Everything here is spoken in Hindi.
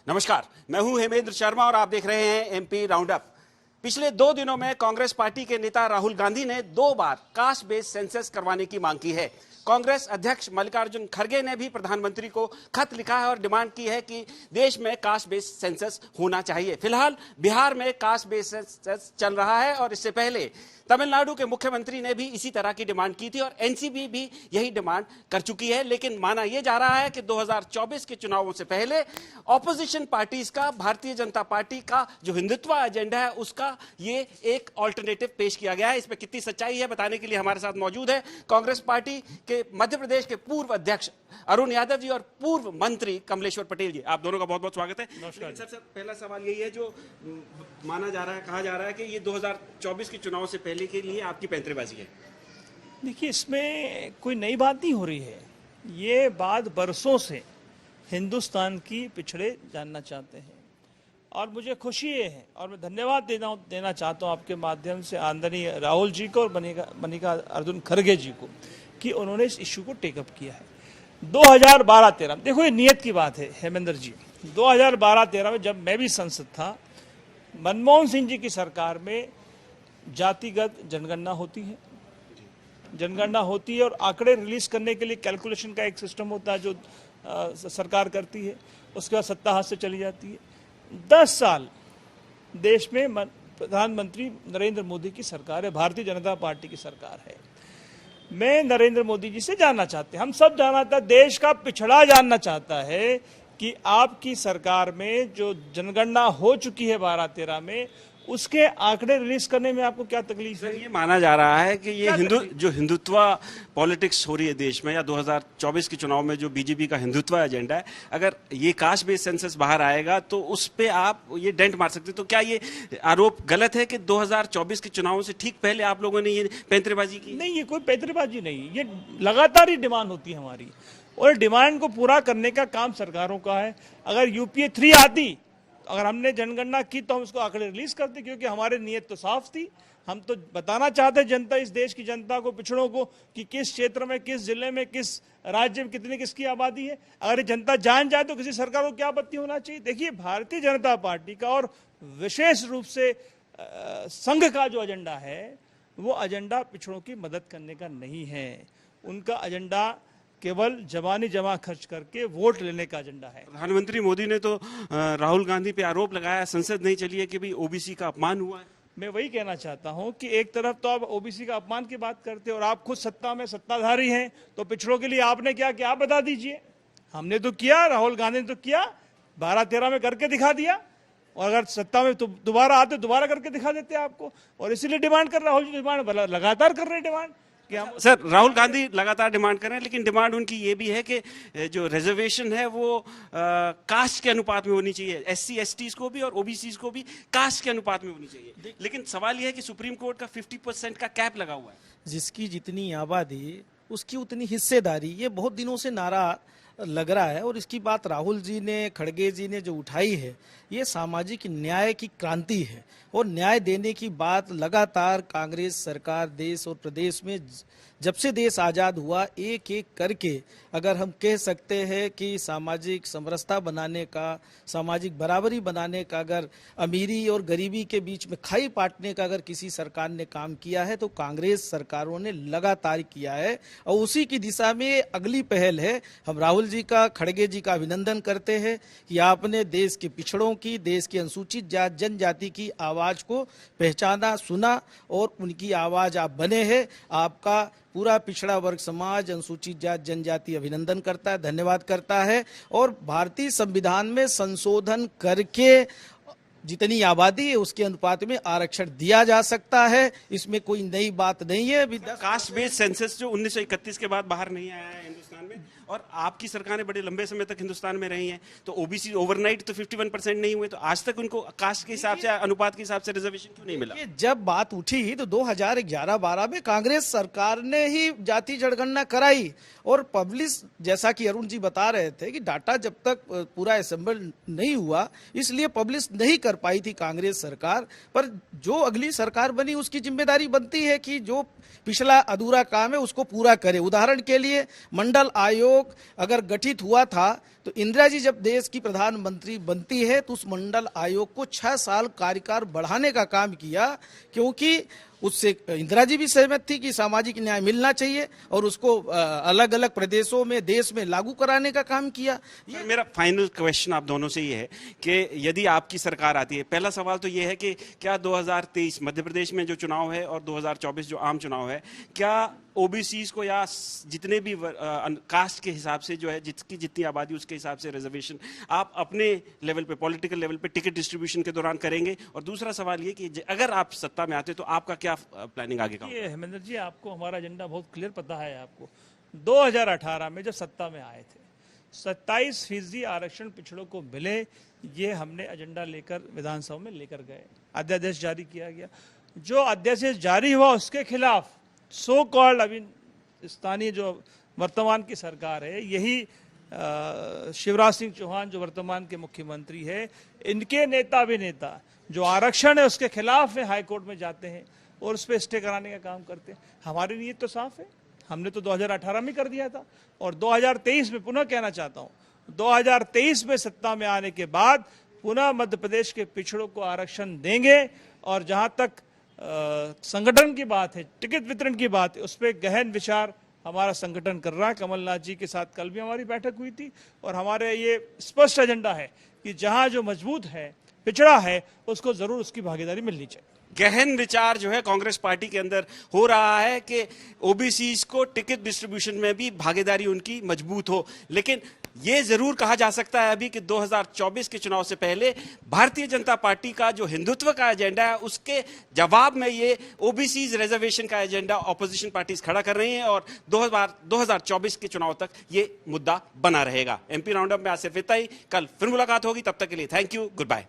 नमस्कार, मैं हूं हेमेंद्र शर्मा और आप देख रहे हैं एमपी राउंड अप। पिछले 2 दिनों में कांग्रेस पार्टी के नेता राहुल गांधी ने 2 बार कास्ट बेस्ड सेंसस करवाने की मांग की है। कांग्रेस अध्यक्ष मल्लिकार्जुन खड़गे ने भी प्रधानमंत्री को खत लिखा है और डिमांड की है कि देश में कास्ट बेस्ड सेंसस होना चाहिए। फिलहाल बिहार में कास्ट बेस्ड सेंसस चल रहा है और इससे पहले तमिलनाडु के मुख्यमंत्री ने भी इसी तरह की डिमांड की थी और एनसीपी भी यही डिमांड कर चुकी है। लेकिन माना यह जा रहा है कि 2024 के चुनावों से पहले ऑपोजिशन पार्टीज का, भारतीय जनता पार्टी का जो हिंदुत्व एजेंडा है उसका ये एक ऑल्टरनेटिव पेश किया गया है। इसमें कितनी सच्चाई है बताने के लिए हमारे साथ मौजूद है कांग्रेस पार्टी के मध्य प्रदेश के पूर्व अध्यक्ष अरुण यादव जी और पूर्व मंत्री कमलेश्वर पटेल जी। आप दोनों का बहुत बहुत स्वागत है। सबसे पहला सवाल यही है, जो माना जा रहा है, कहा जा रहा है कि ये 2024 के चुनाव से पहले के लिए आपकी पैंतरेबाजी है। देखिए, इसमें कोई नई बात नहीं हो रही है। ये बात बरसों से हिंदुस्तान की पिछड़े जानना चाहते हैं और मुझे खुशी ये है और मैं धन्यवाद देना चाहता हूँ आपके माध्यम से आदरणीय राहुल जी को और मल्लिकार्जुन खड़गे जी को कि उन्होंने इस इश्यू को टेकअप किया है। 2012-13 देखो, ये नियत की बात है हेमेंद्र जी। 2012-13 में जब मैं भी संसद था, मनमोहन सिंह जी की सरकार में जातिगत जनगणना होती है और आंकड़े रिलीज करने के लिए कैलकुलेशन का एक सिस्टम होता है जो सरकार करती है। उसके बाद सत्ता हाथ से चली जाती है। 10 साल देश में प्रधानमंत्री नरेंद्र मोदी की सरकार है, भारतीय जनता पार्टी की सरकार है। मैं नरेंद्र मोदी जी से जानना चाहते हैं, हम सब जानना चाहते हैं, देश का पिछड़ा जानना चाहता है कि आपकी सरकार में जो जनगणना हो चुकी है 12-13 में, उसके आंकड़े रिलीज करने में आपको क्या तकलीफ है? ये माना जा रहा है कि ये जो हिंदुत्व पॉलिटिक्स हो रही है देश में, या 2024 के चुनाव में जो बीजेपी का हिंदुत्व एजेंडा है, अगर ये कास्ट बेस्ड सेंसस बाहर आएगा तो उस पे आप ये डेंट मार सकते हैं। तो क्या ये आरोप गलत है कि 2024 के चुनावों से ठीक पहले आप लोगों ने ये पैंतरेबाजी की? नहीं, ये कोई पैंतरेबाजी नहीं, ये लगातार ही डिमांड होती है हमारी और डिमांड को पूरा करने का काम सरकारों का है। अगर यूपीए 3 आती, अगर हमने जनगणना की तो हम उसको आंकड़े रिलीज करते, क्योंकि हमारी नीयत तो साफ थी। हम तो बताना चाहते जनता, इस देश की जनता को, पिछड़ों को, कि किस क्षेत्र में, किस जिले में, किस राज्य में कितनी किसकी आबादी है। अगर जनता जान जाए तो किसी सरकार को क्या आपत्ति होना चाहिए। देखिए, भारतीय जनता पार्टी का और विशेष रूप से संघ का जो एजेंडा है वो एजेंडा पिछड़ों की मदद करने का नहीं है। उनका एजेंडा केवल जवानी जमा खर्च करके वोट लेने का एजेंडा है। प्रधानमंत्री मोदी ने तो राहुल गांधी पे आरोप लगाया संसद नहीं चली है कि भाई ओबीसी का अपमान हुआ है। मैं वही कहना चाहता हूं कि एक तरफ तो आप ओबीसी का अपमान की बात करते हैं और आप खुद सत्ता में सत्ताधारी हैं, तो पिछड़ों के लिए आपने क्या किया आप बता दीजिए। हमने तो किया, राहुल गांधी ने तो किया, 12-13 में करके दिखा दिया और अगर सत्ता में तो दोबारा आते दोबारा करके दिखा देते आपको। और इसीलिए डिमांड कर राहुल जी, डिमांड लगातार कर रहे हैं डिमांड। सर, राहुल गांधी लगातार डिमांड कर रहे हैं, लेकिन डिमांड उनकी ये भी है कि जो रिजर्वेशन है वो कास्ट के अनुपात में होनी चाहिए। एससी एसटीज को भी और ओबीसी को भी कास्ट के अनुपात में होनी चाहिए। लेकिन सवाल ये है कि सुप्रीम कोर्ट का 50% का कैप लगा हुआ है। जिसकी जितनी आबादी उसकी उतनी हिस्सेदारी, ये बहुत दिनों से नारा लग रहा है और इसकी बात राहुल जी ने, खड़गे जी ने जो उठाई है, ये सामाजिक न्याय की क्रांति है और न्याय देने की बात लगातार कांग्रेस सरकार देश और प्रदेश में जब से देश आज़ाद हुआ एक एक करके, अगर हम कह सकते हैं कि सामाजिक समरसता बनाने का, सामाजिक बराबरी बनाने का, अगर अमीरी और गरीबी के बीच में खाई पाटने का अगर किसी सरकार ने काम किया है तो कांग्रेस सरकारों ने लगातार किया है और उसी की दिशा में अगली पहल है। हम राहुल जी का, खड़गे जी का अभिनंदन करते हैं कि आपने देश के पिछड़ों की, देश की अनुसूचित जाति जनजाति की आवाज़ को पहचाना, सुना और उनकी आवाज़ आप बने हैं। आपका पूरा पिछड़ा वर्ग समाज, अनुसूचित जाति जनजाति अभिनंदन करता है, धन्यवाद करता है और भारतीय संविधान में संशोधन करके जितनी आबादी है उसके अनुपात में आरक्षण दिया जा सकता है। इसमें कोई नई बात नहीं है। कास्ट बेस्ड सेंसस जो 1931 के बाद बाहर नहीं आया है हिंदुस्तान में, और आपकी सरकारें बड़े लंबे समय तक हिंदुस्तान में रही हैं, तो ओबीसी ओवरनाइट तो 51% नहीं हुए, तो आज तक उनको कास्ट के हिसाब से, अनुपात के हिसाब से रिजर्वेशन क्यों नहीं मिला? जब बात उठी तो 2011-12 में कांग्रेस सरकार ने ही जाति जनगणना कराई और पब्लिश, जैसा कि अरुण जी बता रहे थे कि डाटा जब तक पूरा असेंबल नहीं हुआ इसलिए पब्लिश नहीं कर पाई थी कांग्रेस सरकार। पर जो अगली सरकार बनी उसकी जिम्मेदारी बनती है कि जो पिछला अधूरा काम है उसको पूरा करे। उदाहरण के लिए मंडल आयोग अगर गठित हुआ था तो इंदिरा जी जब देश की प्रधानमंत्री बनती है तो उस मंडल आयोग को 6 साल कार्यकाल बढ़ाने का काम किया, क्योंकि उससे इंदिरा जी भी सहमत थी कि सामाजिक न्याय मिलना चाहिए और उसको अलग अलग प्रदेशों में देश में लागू कराने का काम किया। ये मेरा फाइनल क्वेश्चन आप दोनों से ये है कि यदि आपकी सरकार आती है, पहला सवाल तो ये है कि क्या 2023 मध्य प्रदेश में जो चुनाव है और 2024 जो आम चुनाव है, क्या ओबीसीज को या जितने भी कास्ट के हिसाब से जो है जिसकी जितनी आबादी उसके हिसाब से रिजर्वेशन आप अपने लेवल पे, पॉलिटिकल लेवल पे टिकट डिस्ट्रीब्यूशन के दौरान करेंगे? और दूसरा सवाल ये कि अगर आप सत्ता में आते तो आपका क्या प्लानिंग आगे का? ये हेमेंद्र जी, आपको हमारा एजेंडा बहुत क्लियर पता है। आपको 2018 में जब सत्ता में आए थे 27% आरक्षण पिछड़ों को मिले, ये हमने एजेंडा लेकर विधानसभा में लेकर गए, अध्यादेश जारी किया गया। जो अध्यादेश जारी हुआ उसके खिलाफ सो कॉल्ड अभी स्थानीय जो वर्तमान की सरकार है, यही शिवराज सिंह चौहान जो वर्तमान के मुख्यमंत्री है, इनके नेता अभिनेता जो आरक्षण है उसके खिलाफ में हाई कोर्ट में जाते हैं और उस पर स्टे कराने का काम करते हैं। हमारी नीयत तो साफ है, हमने तो 2018 में कर दिया था और 2023 में पुनः कहना चाहता हूँ, 2023 में सत्ता में आने के बाद पुनः मध्य प्रदेश के पिछड़ों को आरक्षण देंगे। और जहां तक संगठन की बात है, टिकट वितरण की बात है, उस पर गहन विचार हमारा संगठन कर रहा है। कमलनाथ जी के साथ कल भी हमारी बैठक हुई थी और हमारे ये स्पष्ट एजेंडा है कि जहां जो मजबूत है, पिछड़ा है, उसको जरूर उसकी भागीदारी मिलनी चाहिए। गहन विचार जो है कांग्रेस पार्टी के अंदर हो रहा है कि ओबीसीज को टिकट डिस्ट्रीब्यूशन में भी भागीदारी उनकी मजबूत हो। लेकिन यह जरूर कहा जा सकता है अभी कि 2024 के चुनाव से पहले भारतीय जनता पार्टी का जो हिंदुत्व का एजेंडा है उसके जवाब में ये ओबीसीज रिजर्वेशन का एजेंडा ऑपोजिशन पार्टीज खड़ा कर रही हैं और 2024 के चुनाव तक ये मुद्दा बना रहेगा। एमपी राउंडअप में आज सिर्फ इतना ही। कल फिर मुलाकात होगी, तब तक के लिए थैंक यू, गुड बाय।